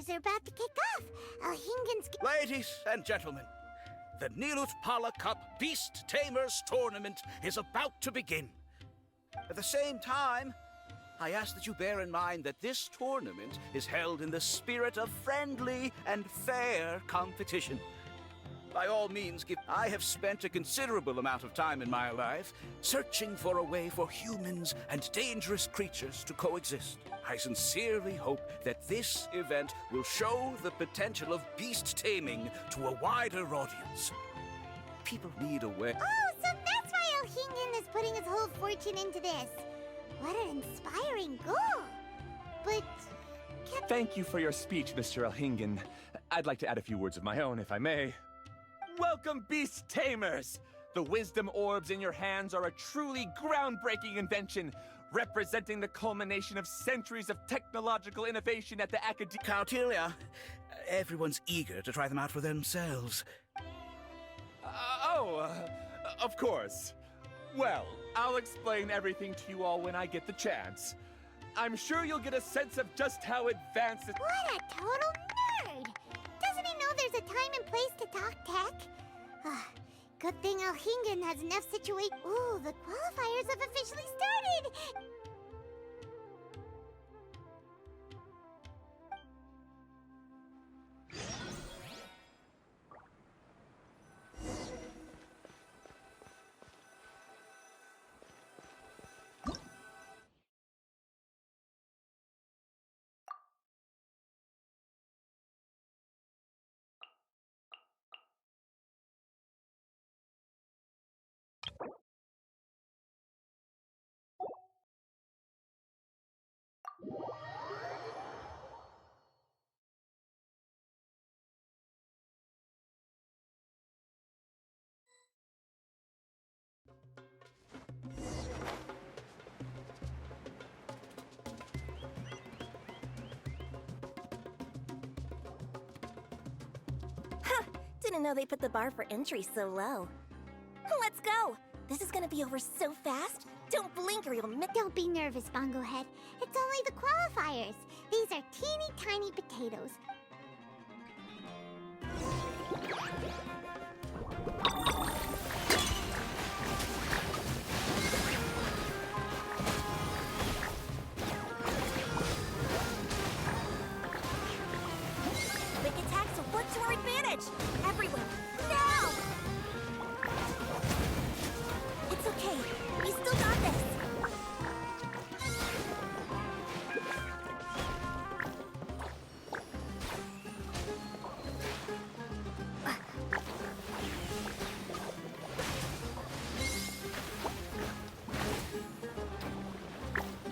qualifiers are about to kick off. Alhingen's... Ladies and gentlemen, the Nilut Pala Cup Beast Tamers Tournament is about to begin. At the same time, I ask that you bear in mind that this tournament is held in the spirit of friendly and fair competition. By all means, I have spent a considerable amount of time in my life searching for a way for humans and dangerous creatures to coexist. I sincerely hope that this event will show the potential of beast taming to a wider audience. People need a way. Oh, so that's why Alhingen is putting his whole fortune into this. What an inspiring goal. But... Thank you for your speech, Mr. Alhingen. I'd like to add a few words of my own, if I may. Welcome, Beast Tamers! The wisdom orbs in your hands are a truly groundbreaking invention, representing the culmination of centuries of technological innovation at the academy. Cautelia, everyone's eager to try them out for themselves. Of course. Well, I'll explain everything to you all when I get the chance. I'm sure you'll get a sense of just how advanced it... What a total nerd! Doesn't he know there's a time and place to talk tech? Good thing Alhingen has enough situation. Ooh, the qualifiers have officially started! Didn't know they put the bar for entry so low. Let's go! This is gonna be over so fast. Don't blink or you'll miss. Don't be nervous, Bongo Head. It's only the qualifiers. These are teeny tiny potatoes. Quick attacks will work to our advantage! Everyone, now! It's okay. We still got this.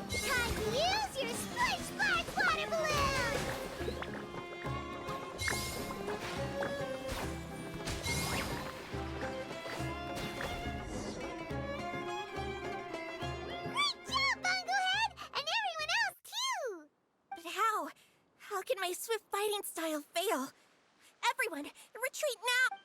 Time to use your splish splash water balloon! Great job, Bongo Head! And everyone else, too! But how? How can my swift fighting style fail? Everyone, retreat now!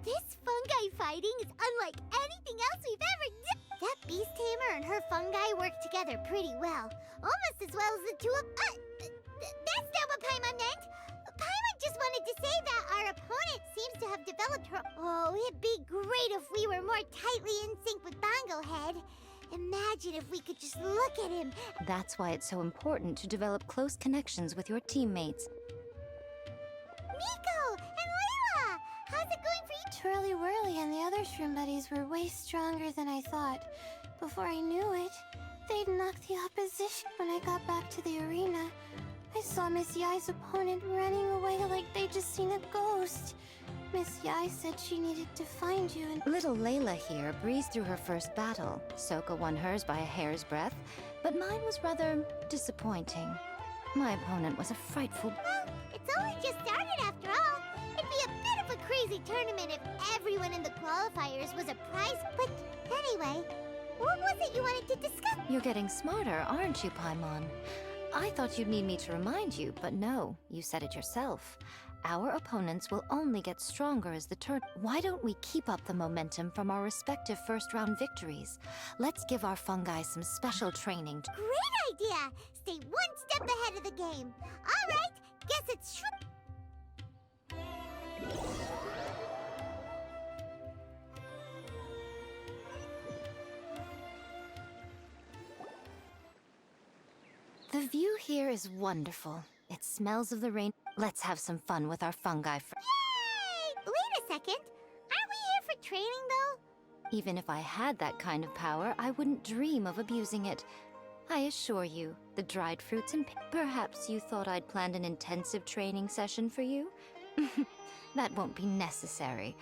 This fungi fighting is unlike anything else we've ever done. That beast tamer and her fungi work together pretty well. Almost as well as the two of... that's not what Paimon meant! Paimon just wanted to say that our opponent seems to have developed her... Oh, it'd be great if we were more tightly in sync with Bongo Head. Imagine if we could just look at him. That's why it's so important to develop close connections with your teammates. Nico and Layla! How's it going for you? Twirly Whirly and the other shroom buddies were way stronger than I thought. Before I knew it, they'd knocked the opposition. When I got back to the arena, I saw Miss Yai's opponent running away like they'd just seen a ghost. Miss Yai said she needed to find you and... Little Layla here breezed through her first battle. Soka won hers by a hair's breadth, but mine was rather disappointing. My opponent was a frightful... Well, it's only just started after all. It'd be a bit of a crazy tournament if everyone in the qualifiers was a prize. But anyway, what was it you wanted to discuss? You're getting smarter, aren't you, Paimon? I thought you'd need me to remind you, but no, you said it yourself. Our opponents will only get stronger as the turn. Why don't we keep up the momentum from our respective first-round victories? Let's give our fungi some special training. Great idea! Stay one step ahead of the game. All right, guess it's The view here is wonderful. It smells of the rain. Let's have some fun with our fungi. Yay! Wait a second. Aren't we here for training, though? Even if I had that kind of power, I wouldn't dream of abusing it. I assure you, the dried fruits and perhaps you thought I'd planned an intensive training session for you? That won't be necessary.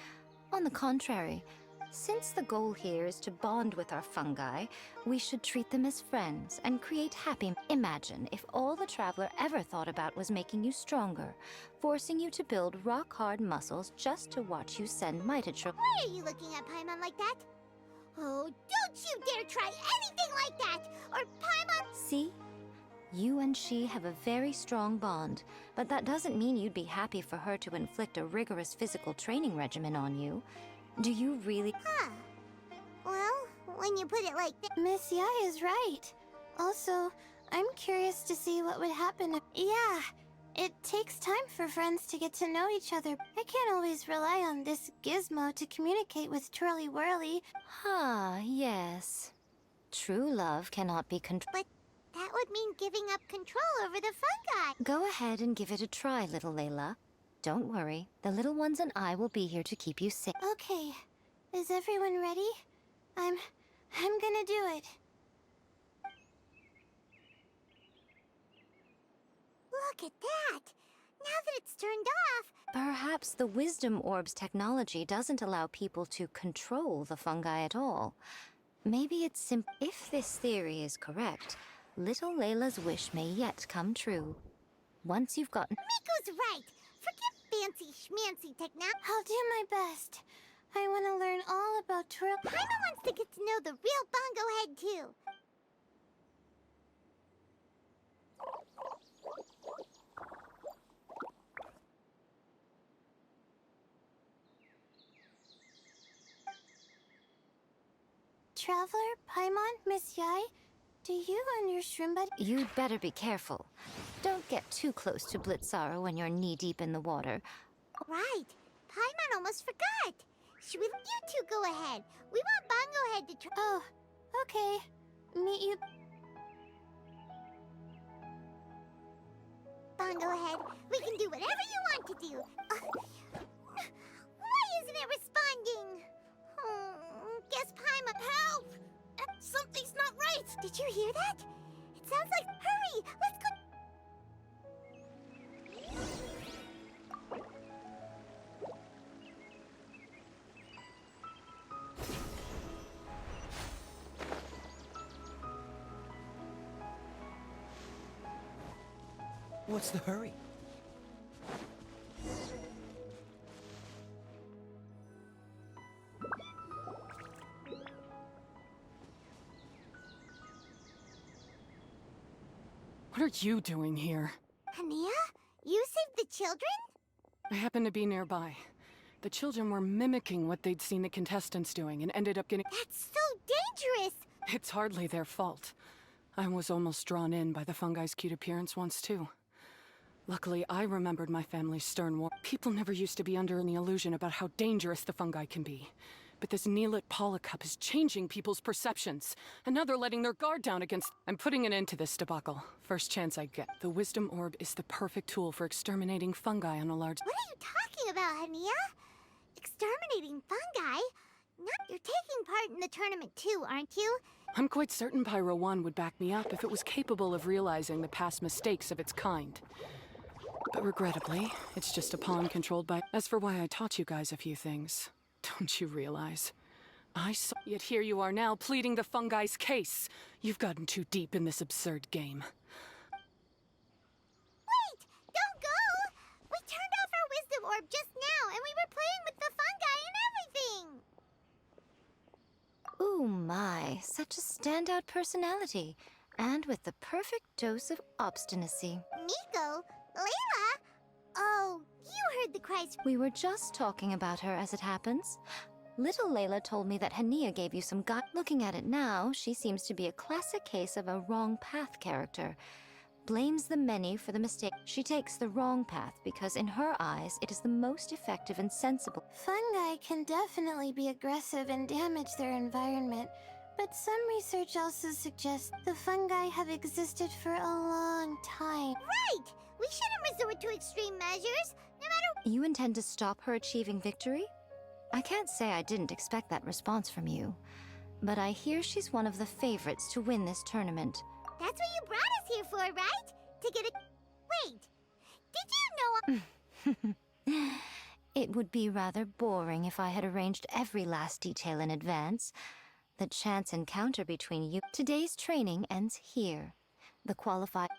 On the contrary, since the goal here is to bond with our fungi, we should treat them as friends and create happy. Imagine if all the Traveler ever thought about was making you stronger, forcing you to build rock-hard muscles just to watch you send mitotrope. Why are you looking at Paimon like that? Oh, don't you dare try anything like that! Or Paimon... See? You and she have a very strong bond, but that doesn't mean you'd be happy for her to inflict a rigorous physical training regimen on you. Do you really? Huh. Well, when you put it like that... Miss Yai is right. Also, I'm curious to see what would happen if... Yeah, it takes time for friends to get to know each other. I can't always rely on this gizmo to communicate with Twirly Whirly. Yes. True love cannot be controlled. But that would mean giving up control over the fungi. Go ahead and give it a try, little Layla. Don't worry, the little ones and I will be here to keep you safe. Okay, is everyone ready? I'm gonna do it. Look at that! Now that it's turned off... Perhaps the Wisdom Orb's technology doesn't allow people to control the fungi at all. Maybe it's simple. If this theory is correct, little Layla's wish may yet come true. Once you've gotten... Miko's right! Forget fancy schmancy technology. I'll do my best. I want to learn all about Twirl... Paimon wants to get to know the real Bongo Head, too. Traveler, Paimon, Miss Yai, do you and your shrimp buddy... You'd better be careful. Don't get too close to Blitzara when you're knee-deep in the water. Right. Paimon almost forgot. Should we let you two go ahead? We want Bongo Head to try... Oh, okay. Meet you... Bongo Head, we can do whatever you want to do. Why isn't it responding? Guess Paimon... Help! Something's not right! Did you hear that? It sounds like... Hurry! Let's go... What's the hurry? What are you doing here? Hania? You saved the children? I happened to be nearby. The children were mimicking what they'd seen the contestants doing and ended up getting... That's so dangerous! It's hardly their fault. I was almost drawn in by the fungi's cute appearance once, too. Luckily, I remembered my family's stern war. People never used to be under any illusion about how dangerous the fungi can be. But this Neelit Polycup is changing people's perceptions. And now they're letting their guard down against... I'm putting an end to this debacle. First chance I get. The Wisdom Orb is the perfect tool for exterminating fungi on a large... What are you talking about, Hania? Exterminating fungi? You're taking part in the tournament too, aren't you? I'm quite certain Pyro 1 would back me up if it was capable of realizing the past mistakes of its kind. But regrettably, it's just a pawn controlled by... As for why I taught you guys a few things, don't you realize? I saw... Yet here you are now, pleading the fungi's case. You've gotten too deep in this absurd game. Wait! Don't go! We turned off our wisdom orb just now, and we were playing with Ooh my, such a standout personality. And with the perfect dose of obstinacy. Nico? Layla? Oh, you heard the cries. We were just talking about her as it happens. Little Layla told me that Hania gave you some guide. Looking at it now, she seems to be a classic case of a wrong path character. Blames the many for the mistake. She takes the wrong path because in her eyes, it is the most effective and sensible. Fungi can definitely be aggressive and damage their environment, but some research also suggests the fungi have existed for a long time. Right! We shouldn't resort to extreme measures, no matter. You intend to stop her achieving victory? I can't say I didn't expect that response from you, but I hear she's one of the favorites to win this tournament. That's what you brought us here for, right? To get a. Wait. Did you know? It would be rather boring if I had arranged every last detail in advance. The chance encounter between you. Today's training ends here. The qualified.